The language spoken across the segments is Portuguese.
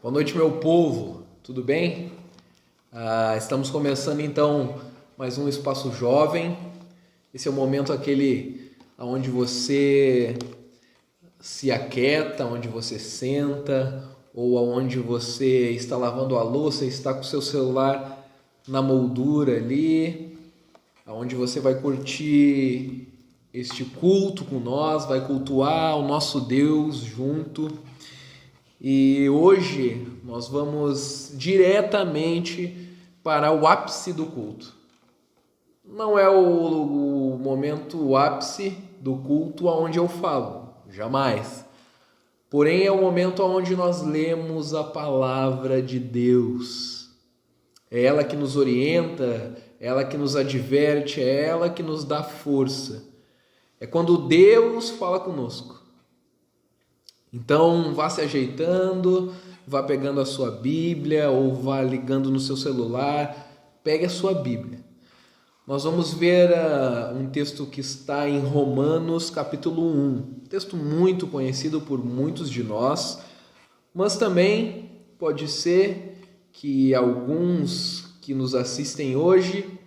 Boa noite, meu povo, tudo bem? Estamos começando então mais um Espaço Jovem. Esse é o momento aquele onde você se aquieta, onde você senta, ou onde você está lavando a louça e está com o seu celular na moldura ali, onde você vai curtir este culto com nós, vai cultuar o nosso Deus junto. E hoje nós vamos diretamente para o ápice do culto. Não é o momento o ápice do culto aonde eu falo, jamais. Porém é o momento onde nós lemos a palavra de Deus. É ela que nos orienta, é ela que nos adverte, é ela que nos dá força. É quando Deus fala conosco. Então, vá se ajeitando, vá pegando a sua Bíblia ou vá ligando no seu celular, pegue a sua Bíblia. Nós vamos ver um texto que está em Romanos capítulo 1, um texto muito conhecido por muitos de nós, mas também pode ser que alguns que nos assistem hoje,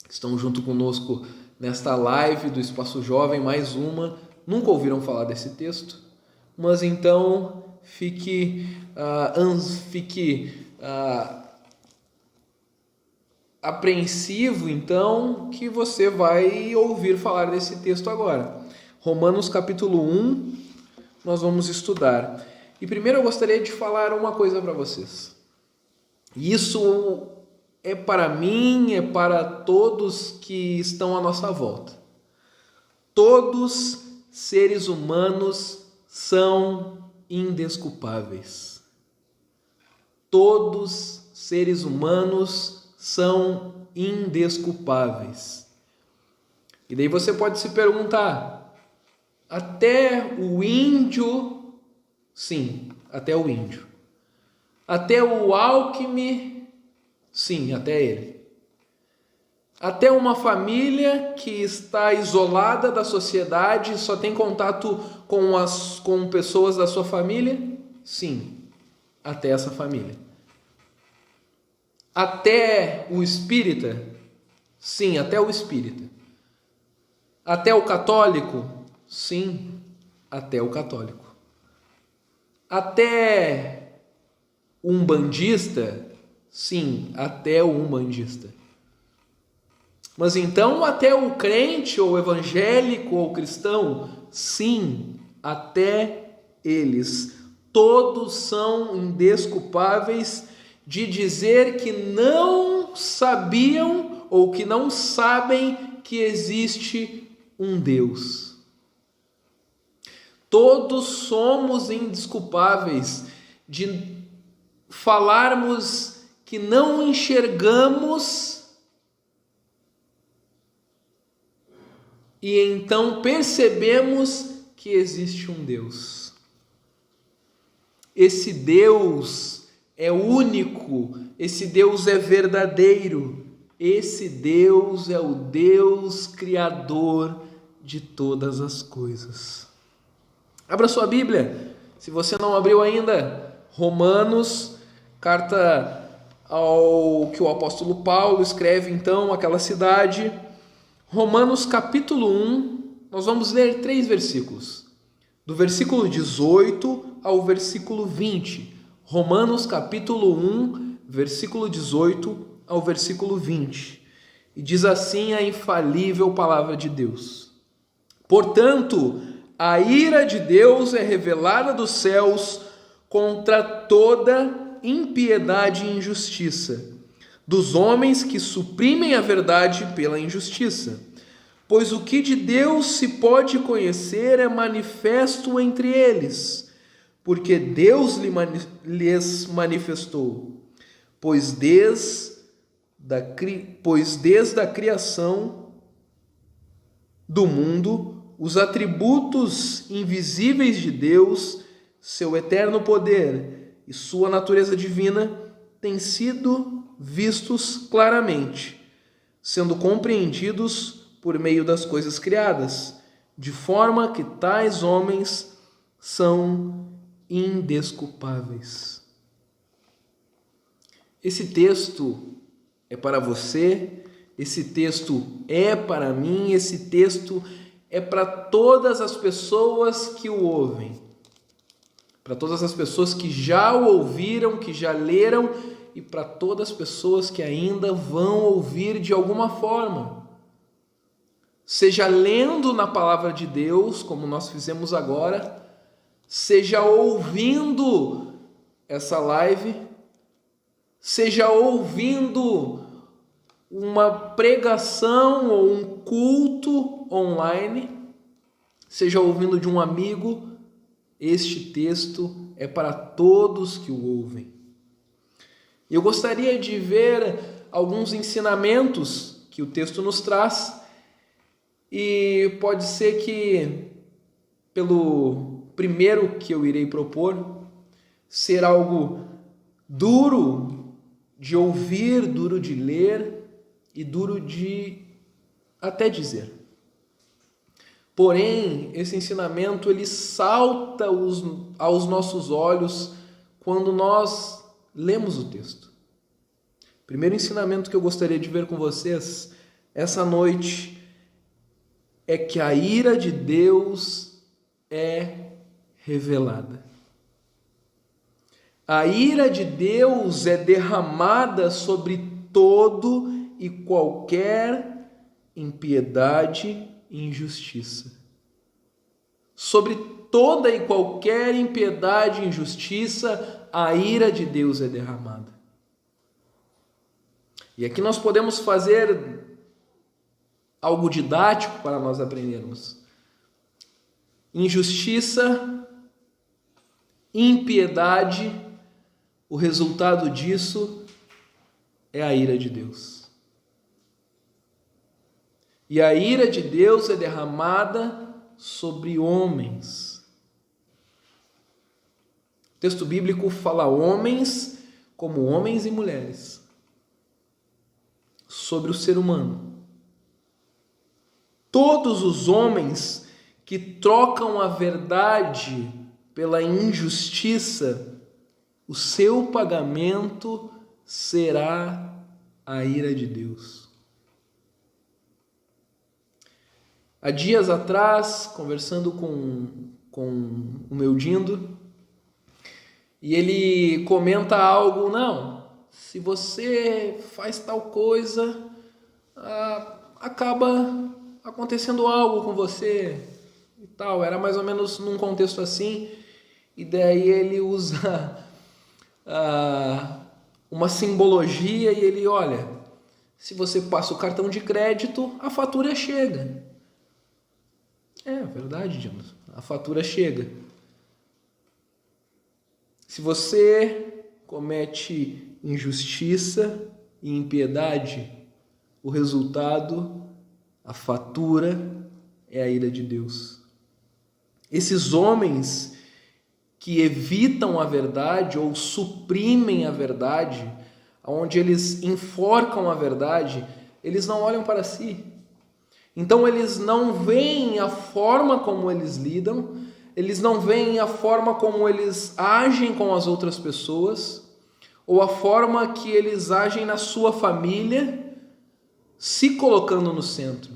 que estão junto conosco nesta live do Espaço Jovem, mais uma, nunca ouviram falar desse texto. Mas então fique apreensivo então que você vai ouvir falar desse texto agora. Romanos capítulo 1, nós vamos estudar. E primeiro eu gostaria de falar uma coisa para vocês. Isso é para mim, é para todos que estão à nossa volta. Todos seres humanos são indesculpáveis. Todos seres humanos são indesculpáveis. E daí você pode se perguntar, até o índio? Sim, até o índio. Até o Alckmin? Sim, até ele. Até uma família que está isolada da sociedade, só tem contato com pessoas da sua família? Sim, até essa família. Até o espírita? Sim, até o espírita. Até o católico? Sim, até o católico. Até o umbandista? Sim, até o umbandista. Mas então até o crente ou evangélico ou cristão? Sim, até eles. Todos são indesculpáveis de dizer que não sabiam ou que não sabem que existe um Deus. Todos somos indesculpáveis de falarmos que não enxergamos e então percebemos que existe um Deus. Esse Deus é único, esse Deus é verdadeiro, esse Deus é o Deus criador de todas as coisas. Abra sua Bíblia, se você não abriu ainda, Romanos, carta ao que o apóstolo Paulo escreve então àquela cidade. Romanos capítulo 1, nós vamos ler 3 versículos, do versículo 18 ao versículo 20. Romanos capítulo 1, versículo 18 ao versículo 20. E diz assim a infalível palavra de Deus: Portanto, a ira de Deus é revelada dos céus contra toda impiedade e injustiça dos homens que suprimem a verdade pela injustiça. Pois o que de Deus se pode conhecer é manifesto entre eles, porque Deus lhes manifestou. Pois desde a criação do mundo, os atributos invisíveis de Deus, seu eterno poder e sua natureza divina têm sido vistos claramente, sendo compreendidos por meio das coisas criadas, de forma que tais homens são indesculpáveis. Esse texto é para você, esse texto é para mim, esse texto é para todas as pessoas que o ouvem, para todas as pessoas que já o ouviram, que já leram e para todas as pessoas que ainda vão ouvir de alguma forma. Seja lendo na palavra de Deus, como nós fizemos agora, seja ouvindo essa live, seja ouvindo uma pregação ou um culto online, seja ouvindo de um amigo, este texto é para todos que o ouvem. Eu gostaria de ver alguns ensinamentos que o texto nos traz, e pode ser que, pelo primeiro que eu irei propor, ser algo duro de ouvir, duro de ler e duro de até dizer. Porém, esse ensinamento ele salta aos nossos olhos quando nós lemos o texto. O primeiro ensinamento que eu gostaria de ver com vocês essa noite é que a ira de Deus é revelada. A ira de Deus é derramada sobre todo e qualquer impiedade e injustiça. Sobre toda e qualquer impiedade e injustiça, a ira de Deus é derramada. E aqui nós podemos fazer algo didático para nós aprendermos. Injustiça, impiedade, o resultado disso é a ira de Deus. E a ira de Deus é derramada sobre homens. O texto bíblico fala homens como homens e mulheres, sobre o ser humano. Todos os homens que trocam a verdade pela injustiça, o seu pagamento será a ira de Deus. Há dias atrás, conversando com o meu Dindo, e ele comenta algo, não, se você faz tal coisa, acaba acontecendo algo com você e tal. Era mais ou menos num contexto assim, e daí ele usa uma simbologia e ele, olha, se você passa o cartão de crédito, a fatura chega. É verdade, Dimas, a fatura chega. Se você comete injustiça e impiedade, o resultado, a fatura é a ira de Deus. Esses homens que evitam a verdade ou suprimem a verdade, onde eles enforcam a verdade, eles não olham para si. Então eles não veem a forma como eles lidam, eles não veem a forma como eles agem com as outras pessoas, ou a forma que eles agem na sua família, se colocando no centro.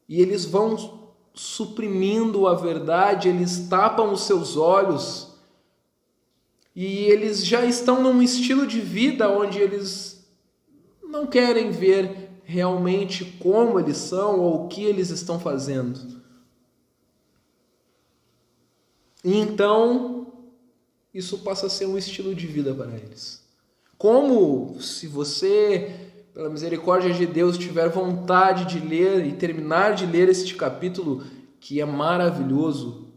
E eles vão suprimindo a verdade, eles tapam os seus olhos, e eles já estão num estilo de vida onde eles não querem ver realmente como eles são ou o que eles estão fazendo. E então, isso passa a ser um estilo de vida para eles. Como se você, pela misericórdia de Deus, tiver vontade de ler e terminar de ler este capítulo, que é maravilhoso.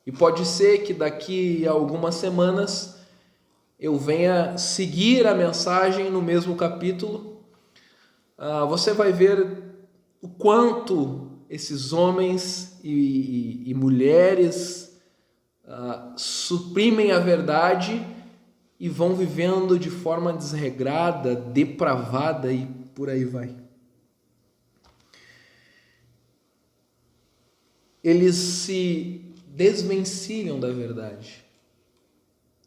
E pode ser que daqui a algumas semanas eu venha seguir a mensagem no mesmo capítulo. Você vai ver o quanto esses homens e mulheres suprimem a verdade e vão vivendo de forma desregrada, depravada e por aí vai. Eles se desvencilham da verdade.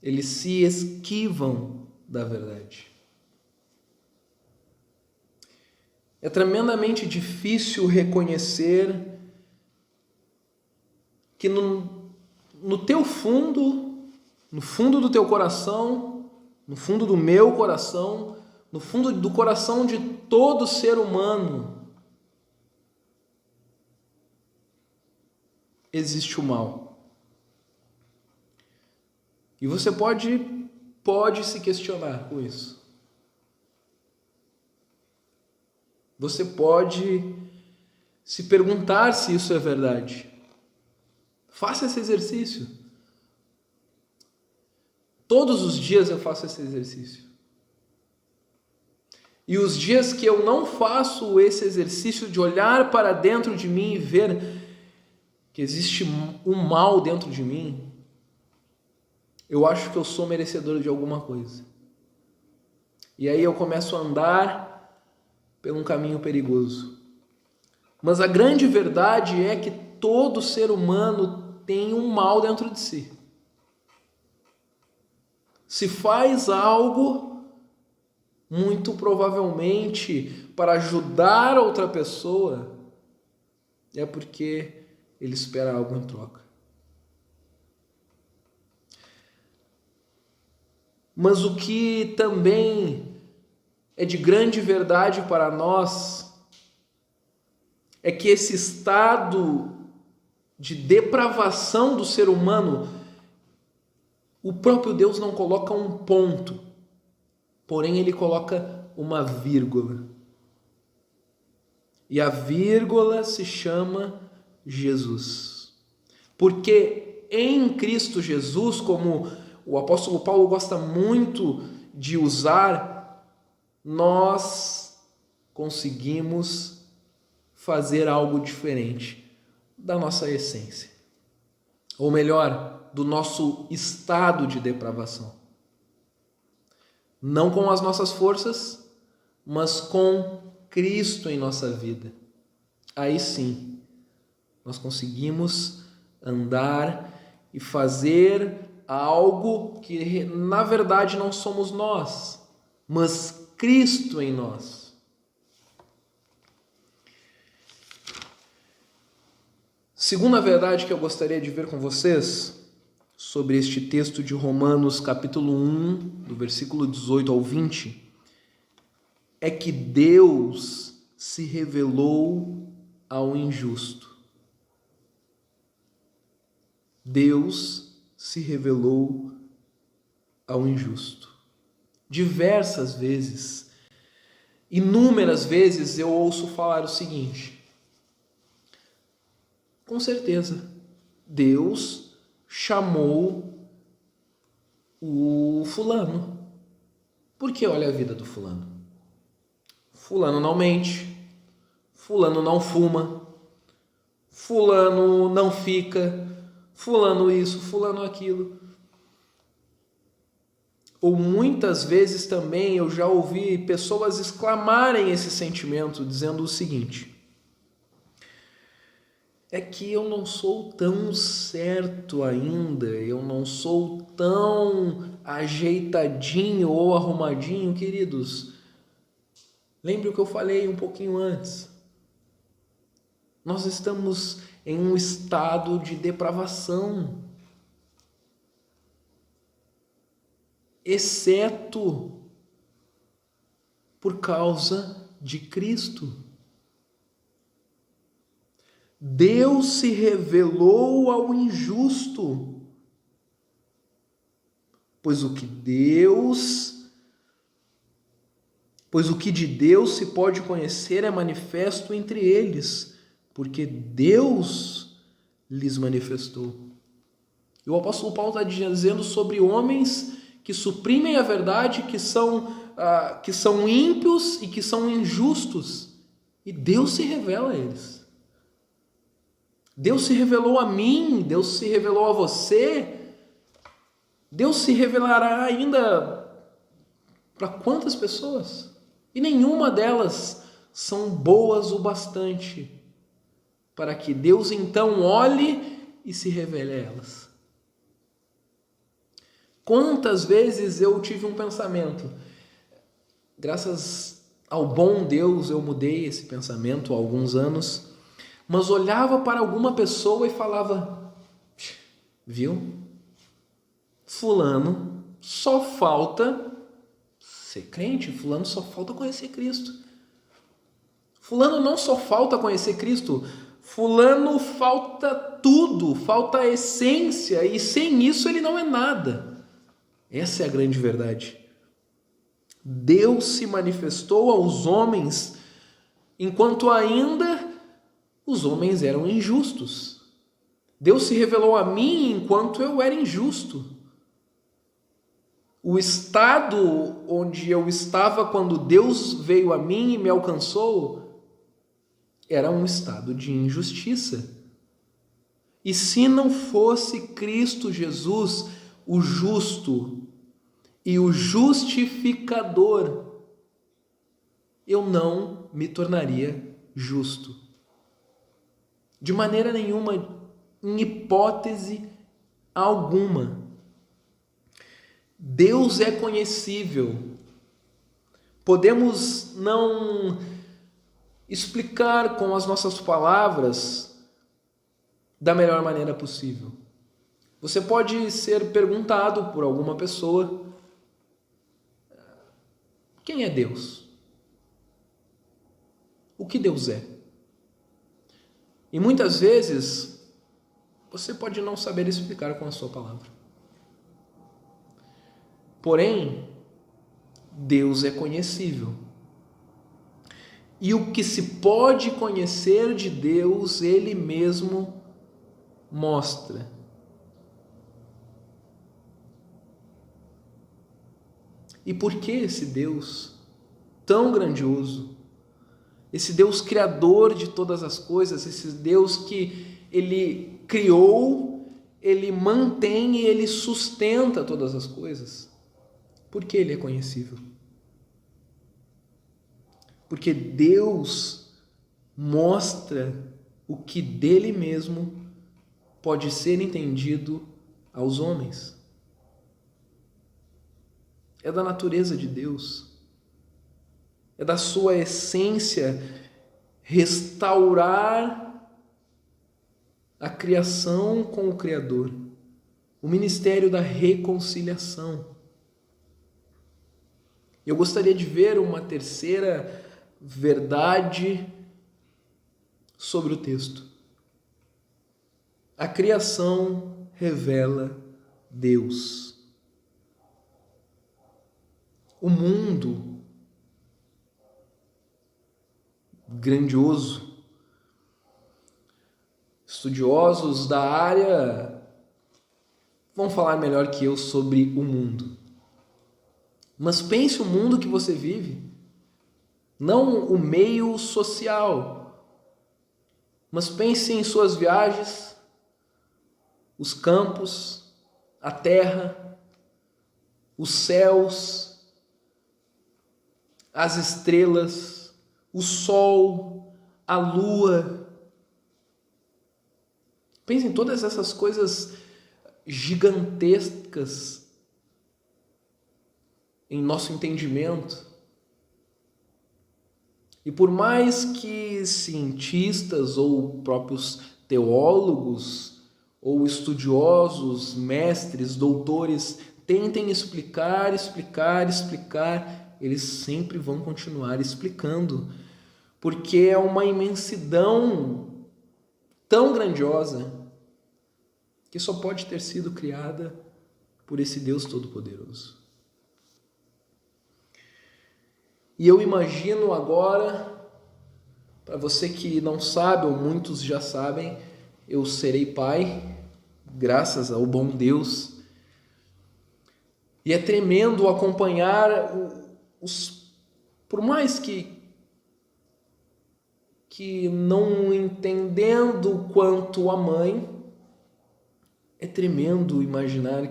Eles se esquivam da verdade. É tremendamente difícil reconhecer que no teu fundo, no fundo do teu coração, no fundo do meu coração, no fundo do coração de todo ser humano, existe o mal. E você pode se questionar com isso. Você pode se perguntar se isso é verdade. Faça esse exercício. Todos os dias eu faço esse exercício. E os dias que eu não faço esse exercício de olhar para dentro de mim e ver que existe um mal dentro de mim, eu acho que eu sou merecedor de alguma coisa. E aí eu começo a andar por um caminho perigoso. Mas a grande verdade é que todo ser humano tem um mal dentro de si. Se faz algo, muito provavelmente para ajudar outra pessoa, é porque ele espera algo em troca. Mas o que também é de grande verdade para nós é que esse estado de depravação do ser humano, o próprio Deus não coloca um ponto, porém ele coloca uma vírgula. E a vírgula se chama Jesus. Porque em Cristo Jesus, como o apóstolo Paulo gosta muito de usar, nós conseguimos fazer algo diferente da nossa essência. Ou melhor, do nosso estado de depravação. Não com as nossas forças, mas com Cristo em nossa vida. Aí sim, nós conseguimos andar e fazer algo que na verdade não somos nós, mas Cristo em nós. Segunda verdade que eu gostaria de ver com vocês sobre este texto de Romanos capítulo 1, do versículo 18 ao 20, é que Deus se revelou ao injusto. Deus se revelou ao injusto. Diversas vezes, inúmeras vezes eu ouço falar o seguinte: com certeza, Deus chamou o fulano. Porque olha a vida do fulano. Fulano não mente, fulano não fuma, fulano não fica, fulano isso, fulano aquilo. Ou muitas vezes também eu já ouvi pessoas exclamarem esse sentimento, dizendo o seguinte: é que eu não sou tão certo ainda, eu não sou tão ajeitadinho ou arrumadinho, queridos. Lembre o que eu falei um pouquinho antes. Nós estamos em um estado de depravação. Exceto por causa de Cristo. Deus se revelou ao injusto, pois o que de Deus se pode conhecer é manifesto entre eles, porque Deus lhes manifestou. E o apóstolo Paulo está dizendo sobre homens que suprimem a verdade, que são ímpios e que são injustos. E Deus se revela a eles. Deus se revelou a mim, Deus se revelou a você. Deus se revelará ainda para quantas pessoas? E nenhuma delas são boas o bastante para que Deus então olhe e se revele a elas. Quantas vezes eu tive um pensamento, graças ao bom Deus eu mudei esse pensamento há alguns anos, mas olhava para alguma pessoa e falava, viu? Fulano só falta ser crente, fulano só falta conhecer Cristo. Fulano não só falta conhecer Cristo, fulano falta tudo, falta a essência, e sem isso ele não é nada. Essa é a grande verdade. Deus se manifestou aos homens enquanto ainda os homens eram injustos. Deus se revelou a mim enquanto eu era injusto. O estado onde eu estava quando Deus veio a mim e me alcançou era um estado de injustiça. E se não fosse Cristo Jesus, o justo e o justificador, eu não me tornaria justo. De maneira nenhuma, em hipótese alguma. Deus é conhecível. Podemos não explicar com as nossas palavras da melhor maneira possível. Você pode ser perguntado por alguma pessoa: quem é Deus? O que Deus é? E muitas vezes você pode não saber explicar com a sua palavra. Porém, Deus é conhecível. E o que se pode conhecer de Deus, Ele mesmo mostra. E por que esse Deus tão grandioso, esse Deus criador de todas as coisas, esse Deus que Ele criou, Ele mantém e Ele sustenta todas as coisas? Por que Ele é conhecível? Porque Deus mostra o que dele mesmo pode ser entendido aos homens. É da natureza de Deus, é da sua essência restaurar a criação com o Criador, o ministério da reconciliação. Eu gostaria de ver uma terceira verdade sobre o texto. A criação revela Deus. O mundo grandioso, estudiosos da área vão falar melhor que eu sobre o mundo. Mas pense o mundo que você vive, não o meio social, mas pense em suas viagens, os campos, a terra, os céus, as estrelas, o sol, a lua. Pense em todas essas coisas gigantescas em nosso entendimento. E por mais que cientistas ou próprios teólogos ou estudiosos, mestres, doutores tentem explicar, eles sempre vão continuar explicando, porque é uma imensidão tão grandiosa que só pode ter sido criada por esse Deus Todo-Poderoso. E eu imagino agora, para você que não sabe, ou muitos já sabem, eu serei pai, graças ao bom Deus. E é tremendo acompanhar por mais que não entendendo quanto a mãe, é tremendo imaginar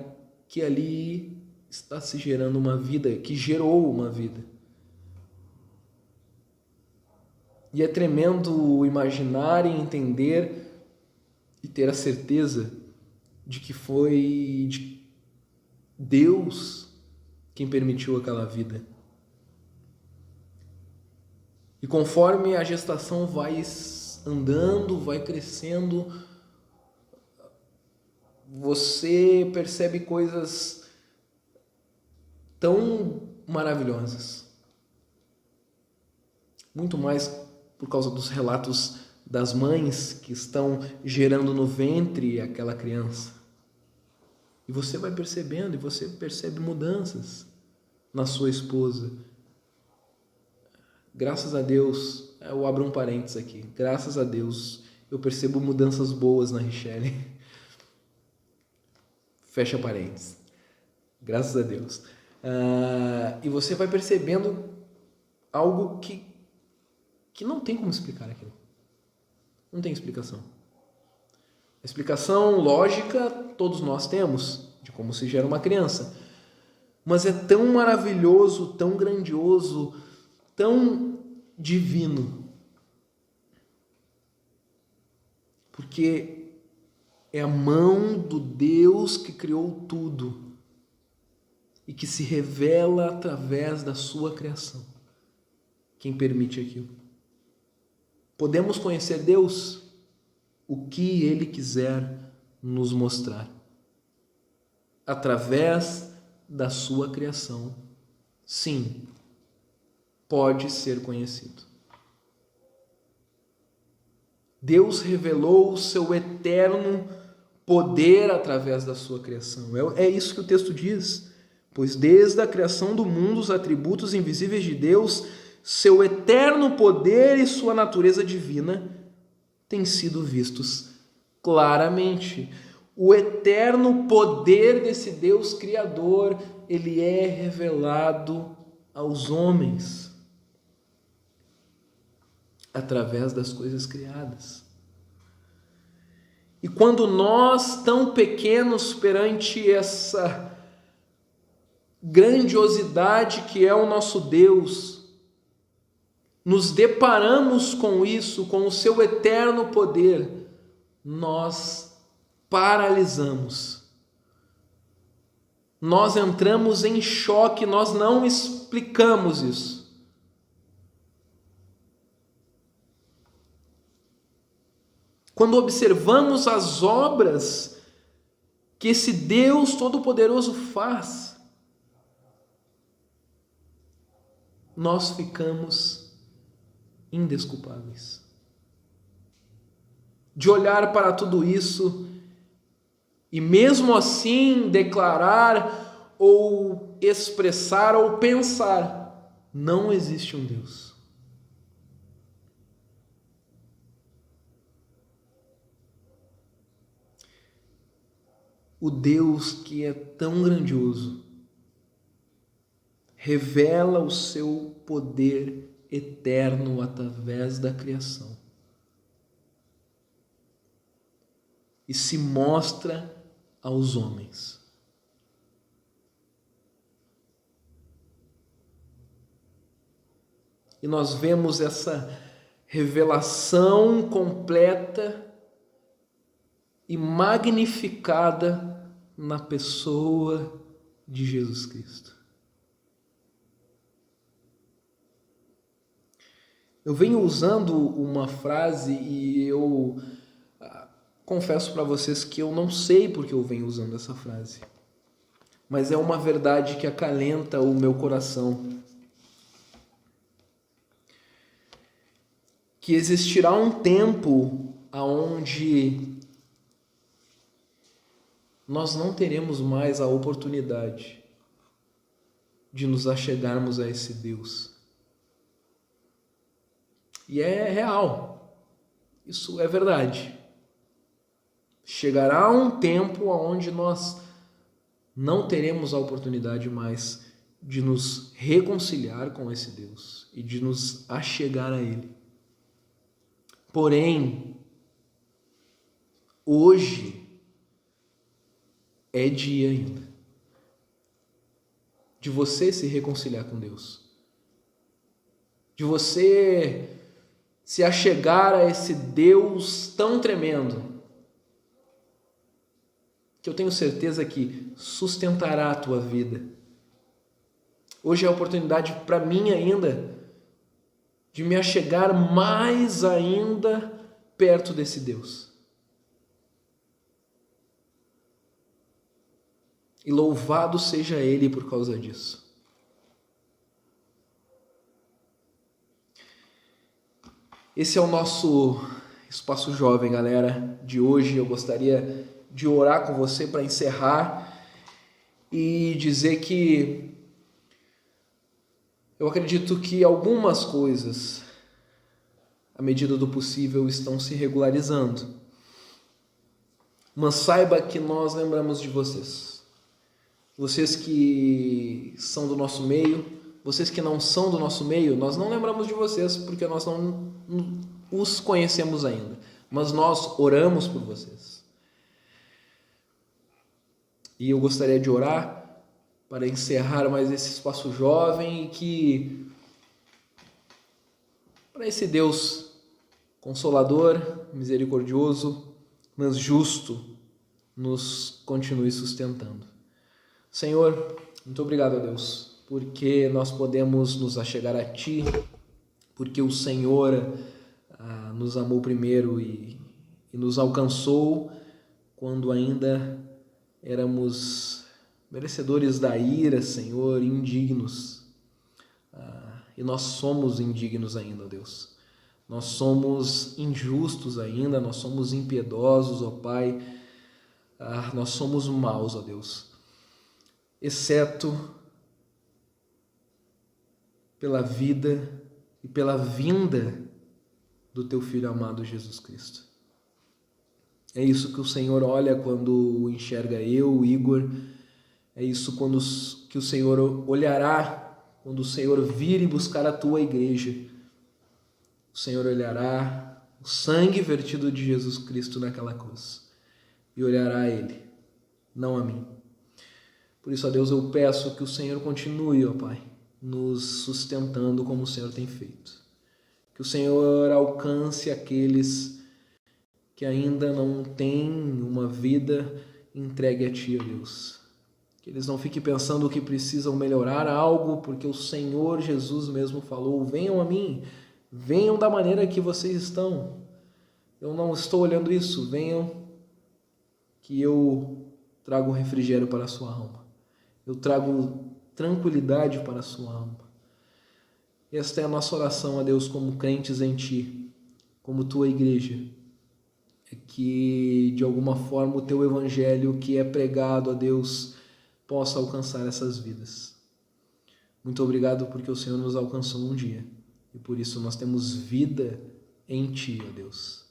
que ali está se gerando uma vida, que gerou uma vida. E é tremendo imaginar e entender e ter a certeza de que foi Deus quem permitiu aquela vida. E conforme a gestação vai andando, vai crescendo, você percebe coisas tão maravilhosas. Muito mais por causa dos relatos das mães que estão gerando no ventre aquela criança. E você vai percebendo, e você percebe mudanças na sua esposa. Graças a Deus, eu abro um parênteses aqui, graças a Deus eu percebo mudanças boas na Richelle. Fecha parênteses. Graças a Deus. E você vai percebendo algo que não tem como explicar aquilo. Não tem explicação. A explicação lógica todos nós temos de como se gera uma criança. Mas é tão maravilhoso, tão grandioso, tão divino. Porque é a mão do Deus que criou tudo e que se revela através da sua criação. Quem permite aquilo? Podemos conhecer Deus o que Ele quiser nos mostrar através da sua criação. Sim, pode ser conhecido. Deus revelou o seu eterno poder através da sua criação. É isso que o texto diz. Pois desde a criação do mundo, os atributos invisíveis de Deus, seu eterno poder e sua natureza divina têm sido vistos claramente. O eterno poder desse Deus Criador, ele é revelado aos homens através das coisas criadas. E quando nós, tão pequenos perante essa grandiosidade que é o nosso Deus, nos deparamos com isso, com o seu eterno poder, nós paralisamos. Nós entramos em choque, nós não explicamos isso. Quando observamos as obras que esse Deus Todo-Poderoso faz, nós ficamos indesculpáveis. De olhar para tudo isso e mesmo assim declarar ou expressar ou pensar, não existe um Deus. O Deus que é tão grandioso revela o seu poder eterno através da criação e se mostra aos homens. E nós vemos essa revelação completa e magnificada na pessoa de Jesus Cristo. Eu venho usando uma frase e eu confesso para vocês que eu não sei porque eu venho usando essa frase, mas é uma verdade que acalenta o meu coração. Que existirá um tempo onde nós não teremos mais a oportunidade de nos achegarmos a esse Deus. E é real, isso é verdade. Chegará um tempo onde nós não teremos a oportunidade mais de nos reconciliar com esse Deus e de nos achegar a Ele. Porém, hoje é dia ainda de você se reconciliar com Deus, de você se achegar a esse Deus tão tremendo, que eu tenho certeza que sustentará a tua vida. Hoje é a oportunidade para mim ainda de me achegar mais ainda perto desse Deus. E louvado seja Ele por causa disso. Esse é o nosso Espaço Jovem, galera, de hoje. Eu gostaria de orar com você para encerrar e dizer que eu acredito que algumas coisas, à medida do possível, estão se regularizando. Mas saiba que nós lembramos de vocês. Vocês que são do nosso meio, vocês que não são do nosso meio, nós não lembramos de vocês porque nós não os conhecemos ainda. Mas nós oramos por vocês. E eu gostaria de orar para encerrar mais esse Espaço Jovem e que para esse Deus consolador, misericordioso, mas justo, nos continue sustentando. Senhor, muito obrigado, a Deus, porque nós podemos nos achegar a Ti, porque o Senhor nos amou primeiro e nos alcançou quando ainda éramos merecedores da ira, Senhor, indignos. E nós somos indignos ainda, Deus. Nós somos injustos ainda, nós somos impiedosos, ó Pai. Nós somos maus, ó Deus. Exceto pela vida e pela vinda do Teu Filho amado Jesus Cristo. É isso que o Senhor olha quando enxerga eu, Igor. É isso que o Senhor olhará quando o Senhor vir e buscar a Tua igreja. O Senhor olhará o sangue vertido de Jesus Cristo naquela cruz e olhará a Ele, não a mim. Por isso, ó Deus, eu peço que o Senhor continue, ó Pai, nos sustentando como o Senhor tem feito. Que o Senhor alcance aqueles que ainda não têm uma vida entregue a Ti, ó Deus. Que eles não fiquem pensando que precisam melhorar algo, porque o Senhor Jesus mesmo falou: venham a mim, venham da maneira que vocês estão. Eu não estou olhando isso, venham que eu trago refrigério para a sua alma. Eu trago tranquilidade para a sua alma. Esta é a nossa oração a Deus como crentes em Ti, como Tua igreja. É que de alguma forma o Teu evangelho que é pregado a Deus possa alcançar essas vidas. Muito obrigado porque o Senhor nos alcançou um dia e por isso nós temos vida em Ti, ó Deus.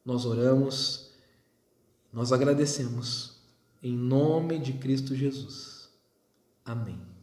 Nós oramos, nós agradecemos em nome de Cristo Jesus. Amém.